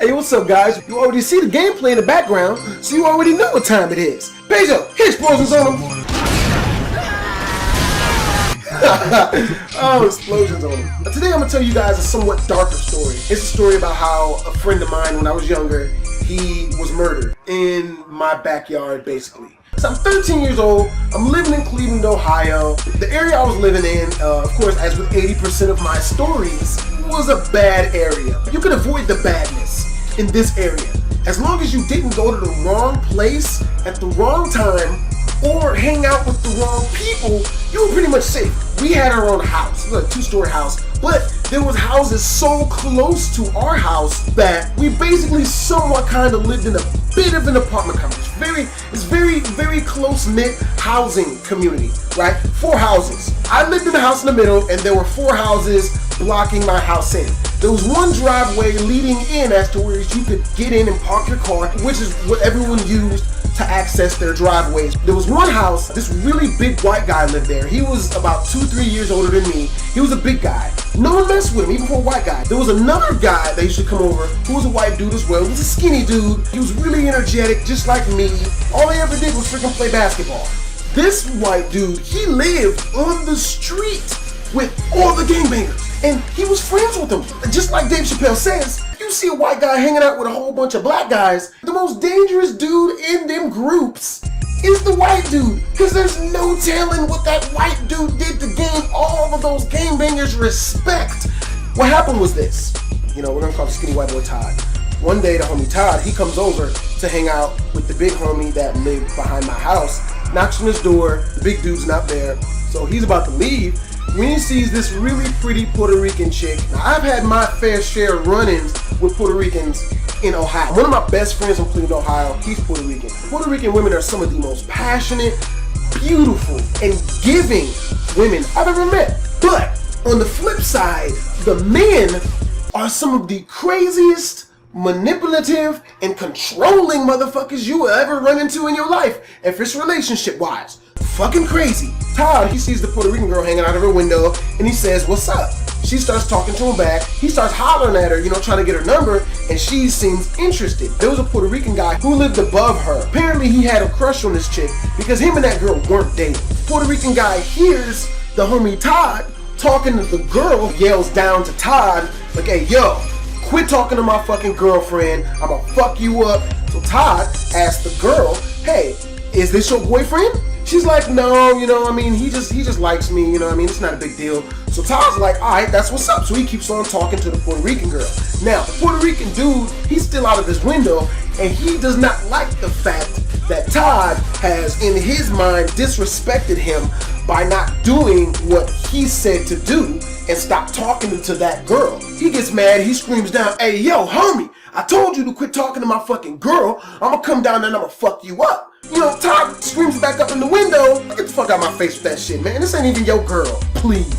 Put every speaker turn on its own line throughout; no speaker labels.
Hey, what's up, guys? You already see the gameplay in the background, so you already know what time it is. Peso, hit explosions on them. Oh, explosions on them. Today I'm going to tell you guys a somewhat darker story. It's a story about how a friend of mine, when I was younger, he was murdered in my backyard, basically. So I'm 13 years old, I'm living in Cleveland, Ohio. The area I was living in, of course, as with 80% of my stories, was a bad area. You could avoid the badness in this area. As long as you didn't go to the wrong place at the wrong time or hang out with the wrong people, you were pretty much safe. We had our own house, it was a 2-story house, but there was houses so close to our house that we basically somewhat kind of lived in a bit of an apartment complex. It's very close-knit housing community, right? 4 houses. I lived in the house in the middle, and there were 4 houses blocking my house in. There was one driveway leading in as to where you could get in and park your car, which is what everyone used to access their driveways. There was one house, this really big white guy lived there. He was about 2-3 years older than me. He was a big guy. No one messed with him, even for a white guy. There was another guy that used to come over who was a white dude as well. He was a skinny dude. He was really energetic, just like me. All he ever did was freaking play basketball. This white dude, he lived on the street with all the gangbangers. And he was friends with them. Just like Dave Chappelle says, you see a white guy hanging out with a whole bunch of black guys, the most dangerous dude in them groups is the white dude. Because there's no telling what that white dude did to gain all of those gangbangers' respect. What happened was this. You know, we're gonna call the skinny white boy Todd. One day the homie Todd, he comes over to hang out with the big homie that lived behind my house, knocks on his door, the big dude's not there, so he's about to leave. When he sees this really pretty Puerto Rican chick, now I've had my fair share of run-ins with Puerto Ricans in Ohio. One of my best friends from Cleveland, Ohio, he's Puerto Rican. Puerto Rican women are some of the most passionate, beautiful, and giving women I've ever met. But on the flip side, the men are some of the craziest, manipulative, and controlling motherfuckers you will ever run into in your life, if it's relationship-wise. Fucking crazy. Todd, he sees the Puerto Rican girl hanging out of her window, and he says, "What's up?" She starts talking to him back. He starts hollering at her, you know, trying to get her number, and she seems interested. There was a Puerto Rican guy who lived above her. Apparently, he had a crush on this chick because him and that girl weren't dating. Puerto Rican guy hears the homie Todd talking to the girl, yells down to Todd, like, "Hey, yo, quit talking to my fucking girlfriend. I'ma fuck you up." So Todd asks the girl, "Hey, is this your boyfriend?" She's like, "No, you know, I mean, he just likes me, you know, I mean, it's not a big deal." So Todd's like, "All right, that's what's up." So he keeps on talking to the Puerto Rican girl. Now, the Puerto Rican dude, he's still out of his window, and he does not like the fact that Todd has, in his mind, disrespected him by not doing what he said to do and stop talking to that girl. He gets mad, he screams down, "Hey, yo, homie, I told you to quit talking to my fucking girl. I'ma come down there and I'ma fuck you up." You know, Todd screams back up in the window, "Get the fuck out of my face with that shit, man. This ain't even your girl, please."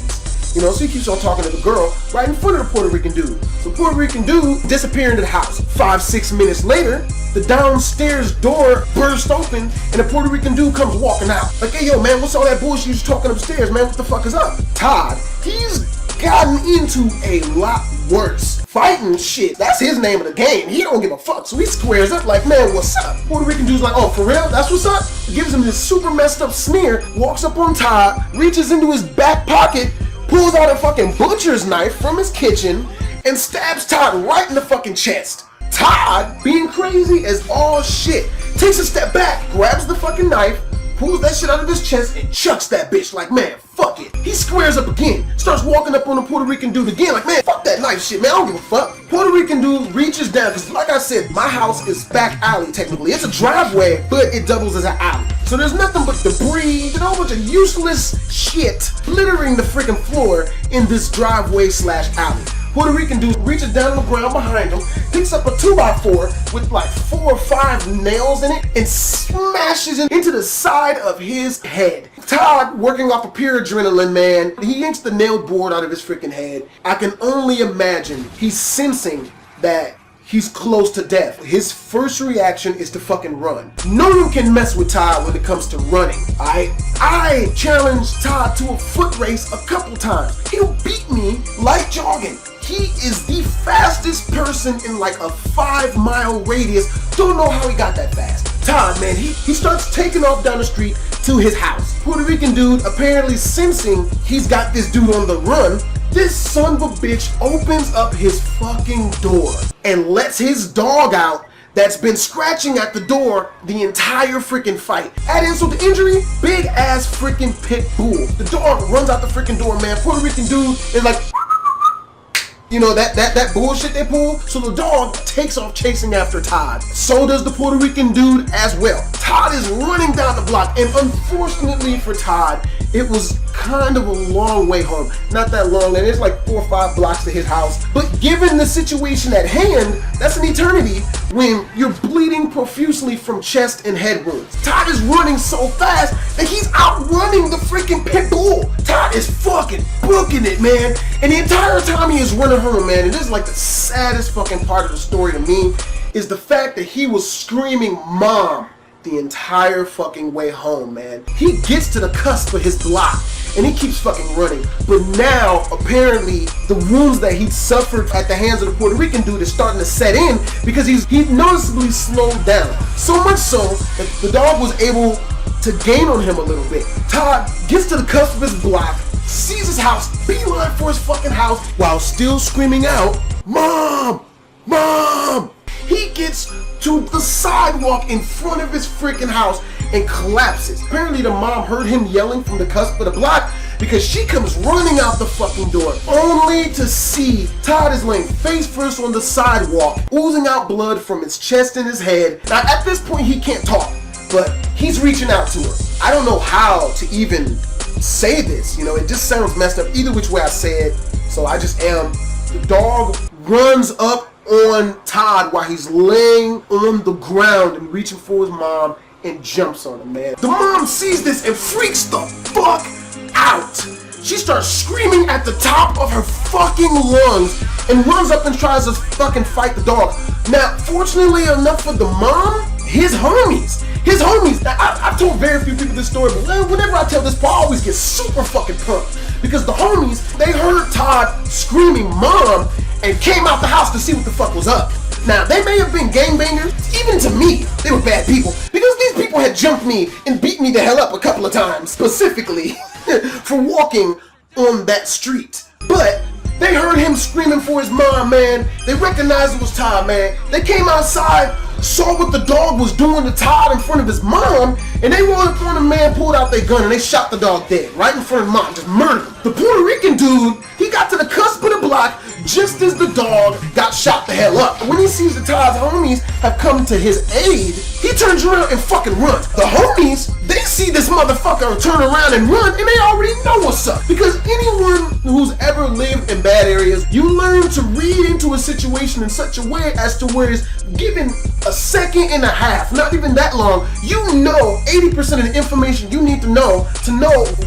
You know, so he keeps on talking to the girl right in front of the Puerto Rican dude. The Puerto Rican dude disappeared into the house. 5-6 minutes later, the downstairs door burst open and the Puerto Rican dude comes walking out. Like, "Hey, yo, man, what's all that bullshit you was talking upstairs, man? What the fuck is up?" Todd, he's gotten into a lot worse. Fighting shit, that's his name of the game. He don't give a fuck, so he squares up like, "Man, what's up?" Puerto Rican dude's like, "Oh, for real? That's what's up?" Gives him this super messed up smear, walks up on Todd, reaches into his back pocket, pulls out a fucking butcher's knife from his kitchen, and stabs Todd right in the fucking chest. Todd, being crazy as all shit, takes a step back, grabs the fucking knife, pulls that shit out of his chest, and chucks that bitch like, "Man, fuck it." He squares up again, starts walking up on the Puerto Rican dude again like, "Man, fuck that knife shit, man, I don't give a fuck." Puerto Rican dude reaches down, because like I said, my house is back alley technically. It's a driveway, but it doubles as an alley. So there's nothing but debris and a whole bunch of useless shit littering the freaking floor in this driveway/alley. Puerto Rican dude reaches down on the ground behind him, picks up a 2x4 with like 4 or 5 nails in it, and smashes it into the side of his head. Todd, working off of pure adrenaline, man, he yanks the nailed board out of his freaking head. I can only imagine he's sensing that he's close to death. His first reaction is to fucking run. No one can mess with Todd when it comes to running. I challenged Todd to a foot race a couple times. He'll beat me like jogging. He is the fastest person in like a 5-mile radius. Don't know how he got that fast. Todd, man, he starts taking off down the street to his house. Puerto Rican dude apparently sensing he's got this dude on the run. This son of a bitch opens up his fucking door and lets his dog out that's been scratching at the door the entire freaking fight. Add insult to injury, big ass freaking pit bull. The dog runs out the freaking door, man. Puerto Rican dude is like, you know, that bullshit they pull. So the dog takes off chasing after Todd. So does the Puerto Rican dude as well. Todd is running down the block, and unfortunately for Todd, it was kind of a long way home. Not that long, and it's like 4 or 5 blocks to his house. But given the situation at hand, that's an eternity when you're bleeding profusely from chest and head wounds. Todd is running so fast that he's outrunning the freaking pit bull. Todd is fucking booking it, man. And the entire time he is running home, man, and this is like the saddest fucking part of the story to me, is the fact that he was screaming "Mom" the entire fucking way home, man. He gets to the cusp of his block and he keeps fucking running. But now, apparently, the wounds that he'd suffered at the hands of the Puerto Rican dude is starting to set in because he noticeably slowed down. So much so that the dog was able to gain on him a little bit. Todd gets to the cusp of his block, sees his house, beeline for his fucking house while still screaming out, "Mom! Mom!" He gets to the sidewalk in front of his freaking house and collapses. Apparently the mom heard him yelling from the cusp of the block because she comes running out the fucking door only to see Todd is laying face first on the sidewalk, oozing out blood from his chest and his head. Now at this point he can't talk, but he's reaching out to her. I don't know how to even say this, you know, it just sounds messed up either which way I say it, so I just am. The dog runs up on Todd while he's laying on the ground and reaching for his mom and jumps on him, man. The mom sees this and freaks the fuck out. She starts screaming at the top of her fucking lungs and runs up and tries to fucking fight the dog. Now, fortunately enough for the mom, his homies, now, I've told very few people this story, but whenever I tell this part, I always get super fucking pumped because the homies, they heard Todd screaming "Mom" and came out the house to see what the fuck was up. Now, they may have been gangbangers. Even to me, they were bad people because these people had jumped me and beat me the hell up a couple of times, specifically for walking on that street. But they heard him screaming for his mom, man. They recognized it was Todd, man. They came outside, saw what the dog was doing to Todd in front of his mom, and they rolled up on the man, pulled out their gun, and they shot the dog dead right in front of mom, just murdered him. The Puerto Rican dude, he got to the cusp of the block just as the dog got shot the hell up. When he sees that Todd's homies have come to his aid, he turns around and fucking runs. The homies, they see this motherfucker turn around and run, and they already know what's up. Because anyone who's ever lived in bad areas, you learn to read into a situation in such a way as to where it's given a second and a half, not even that long, you know 80% of the information you need to know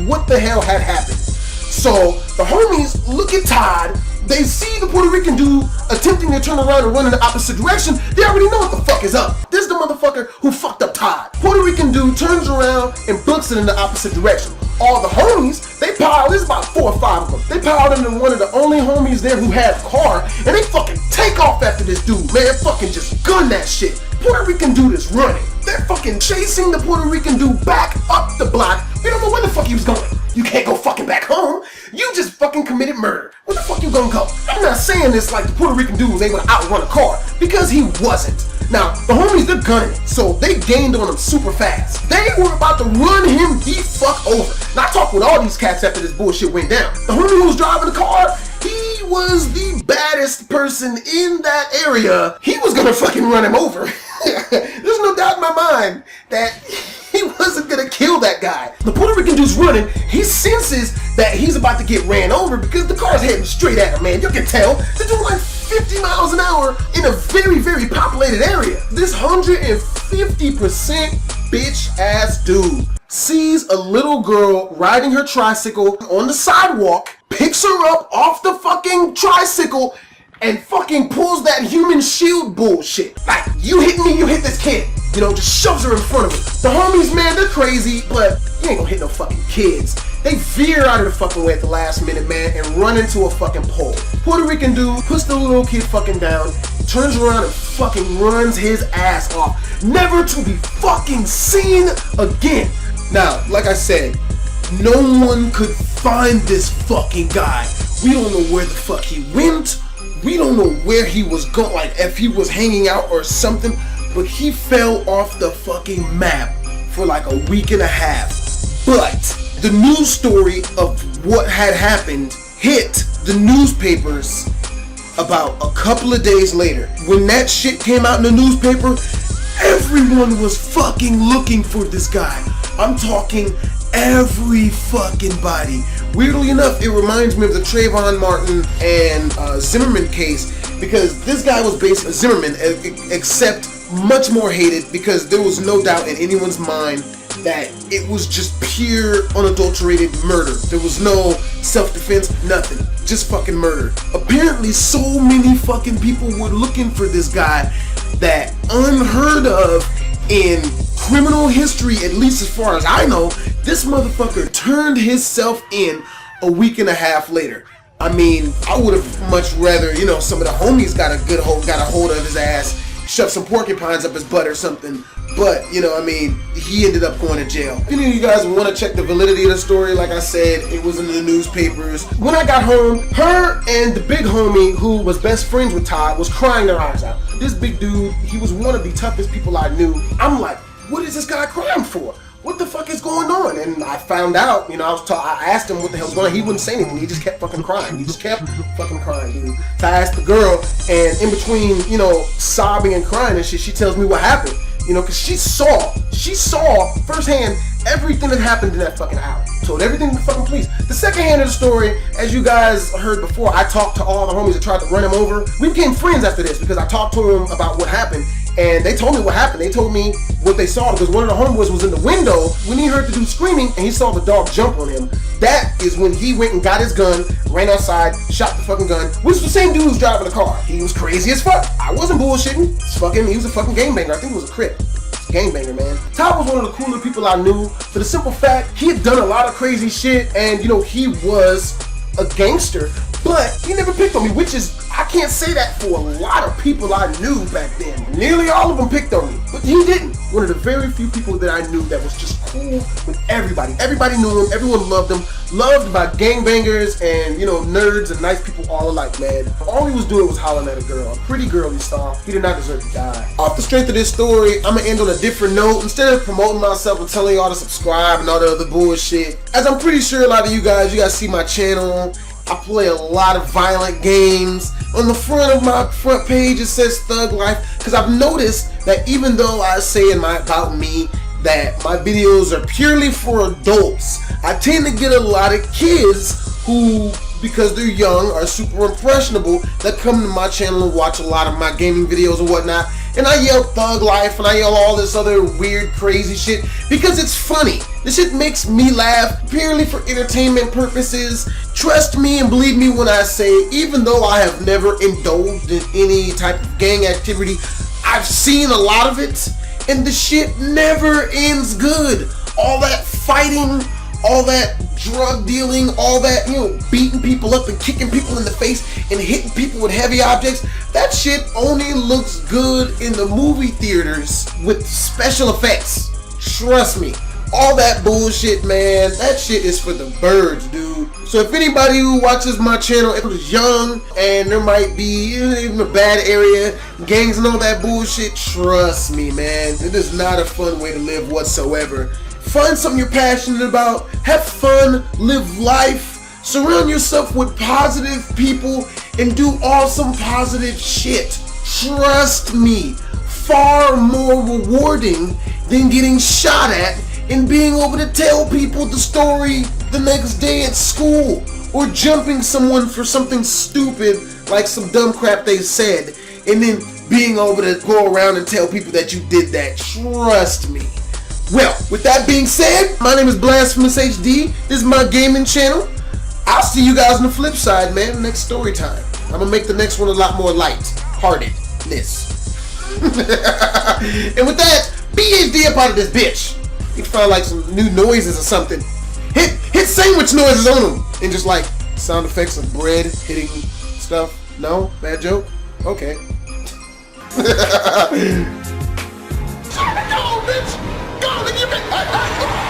what the hell had happened. So the homies look at Todd, they see the Puerto Rican dude attempting to turn around and run in the opposite direction. They already know what the fuck is up. This is the motherfucker who fucked up Todd. Puerto Rican dude turns around and books it in the opposite direction. All the homies, they piled, there's about 4 or 5 of them. They piled into one of the only homies there who had a car, and they fucking take off after this dude, man. Fucking just gun that shit. Puerto Rican dude is running. They're fucking chasing the Puerto Rican dude back up the block. We don't know where the fuck he was going. You can't go fucking back home. You just fucking committed murder. Where the fuck you gonna go? I'm not saying this like the Puerto Rican dude was able to outrun a car, because he wasn't. Now, the homies, they're gunning it, so they gained on him super fast. They were about to run him the fuck over. Now, I talked with all these cats after this bullshit went down. The homie who was driving the car, he was the baddest person in that area. He was gonna fucking run him over. There's no doubt in my mind that he wasn't gonna kill that guy. The Puerto Rican dude's running. He senses that he's about to get ran over because the car's heading straight at him, man. You can tell. They're doing like 50 miles an hour in a very, very populated area. This 150% bitch ass dude sees a little girl riding her tricycle on the sidewalk, picks her up off the fucking tricycle, and fucking pulls that human shield bullshit. Like, you hit me, you hit this kid. You know, just shoves her in front of him. The homies, man, they're crazy, but you ain't gonna hit no fucking kids. They veer out of the fucking way at the last minute, man, and run into a fucking pole. Puerto Rican dude puts the little kid fucking down, turns around and fucking runs his ass off, never to be fucking seen again. Now, like I said, no one could find this fucking guy. We don't know where the fuck he went. We don't know where he was going, like if he was hanging out or something, but he fell off the fucking map for like a week and a half. But the news story of what had happened hit the newspapers about a couple of days later. When that shit came out in the newspaper, everyone was fucking looking for this guy. I'm talking every fucking body. Weirdly enough, it reminds me of the Trayvon Martin and Zimmerman case, because this guy was basically Zimmerman, except much more hated, because there was no doubt in anyone's mind that it was just pure unadulterated murder. There was no self-defense, nothing, just fucking murder. Apparently so many fucking people were looking for this guy that, unheard of in criminal history, at least as far as I know, this motherfucker turned himself in a week and a half later. I mean, I would have much rather, you know, some of the homies got a hold of his ass, shoved some porcupines up his butt or something. But, you know, I mean, he ended up going to jail. If any of you guys want to check the validity of the story, like I said, it was in the newspapers. When I got home, her and the big homie who was best friends with Todd was crying their eyes out. This big dude, he was one of the toughest people I knew. I'm like, what is this guy crying for? What the fuck is going on? And I found out, you know, I asked him what the hell's going on. He wouldn't say anything. He just kept fucking crying. He just kept fucking crying, dude. So I asked the girl, and in between, you know, sobbing and crying and shit, she tells me what happened. You know, because she saw firsthand everything that happened in that fucking alley. Told everything to the fucking police. The second hand of the story, as you guys heard before, I talked to all the homies that tried to run him over. We became friends after this because I talked to them about what happened. And they told me what happened. They told me what they saw, because one of the homeboys was in the window when he heard the dude screaming and he saw the dog jump on him. That is when he went and got his gun, ran outside, shot the fucking gun, which was the same dude who was driving the car. He was crazy as fuck. I wasn't bullshitting. He was a fucking gangbanger. I think he was a Crip. Gangbanger, man. Todd was one of the cooler people I knew, for the simple fact he had done a lot of crazy shit, and you know, he was a gangster, but he never picked on me, which is, I can't say that for a lot of people I knew back then. Nearly all of them picked on me, but he didn't. One of the very few people that I knew that was just cool with everybody. Everybody knew him, everyone loved him, loved by gangbangers and, you know, nerds and nice people all alike, man. All he was doing was hollering at a girl, a pretty girl he saw. He did not deserve to die. Off the strength of this story, I'm gonna end on a different note. Instead of promoting myself and telling y'all to subscribe and all the other bullshit, as I'm pretty sure a lot of you guys see my channel. I play a lot of violent games. On the front of my front page it says Thug Life, because I've noticed that even though I say about me that my videos are purely for adults, I tend to get a lot of kids who, because they're young, are super impressionable, that come to my channel and watch a lot of my gaming videos and whatnot. And I yell Thug Life and I yell all this other weird crazy shit because it's funny. This shit makes me laugh purely for entertainment purposes. Trust me and believe me when I say, even though I have never indulged in any type of gang activity, I've seen a lot of it, and the shit never ends good. All that fighting, all that drug dealing, all that, you know, beating people up and kicking people in the face and hitting people with heavy objects, that shit only looks good in the movie theaters with special effects. Trust me. All that bullshit, man, that shit is for the birds, dude. So if anybody who watches my channel is young and there might be even a bad area, gangs and all that bullshit, trust me, man, it is not a fun way to live whatsoever. Find something you're passionate about, have fun, live life, surround yourself with positive people, and do awesome positive shit. Trust me, far more rewarding than getting shot at and being able to tell people the story the next day at school, or jumping someone for something stupid like some dumb crap they said, and then being able to go around and tell people that you did that. Trust me. Well, with that being said, my name is BlastphamousHD. This is my gaming channel. I'll see you guys on the flip side, man, next story time. I'm gonna make the next one a lot more light-heartedness. And with that, BHD up out of this bitch. You can find like some new noises or something. Hit sandwich noises on them, and just like sound effects of bread hitting stuff. No? Bad joke? Okay. No, bitch! Go, give me!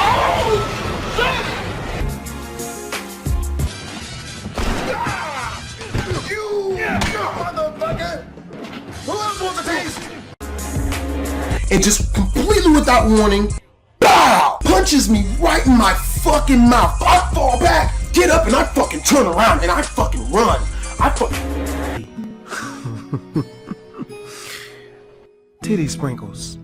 Oh! You motherfucker! Who else wants a taste? And just completely without warning, BOW! Punches me right in my fucking mouth. I fall back, get up, and I fucking turn around, and I fucking run. Titty sprinkles.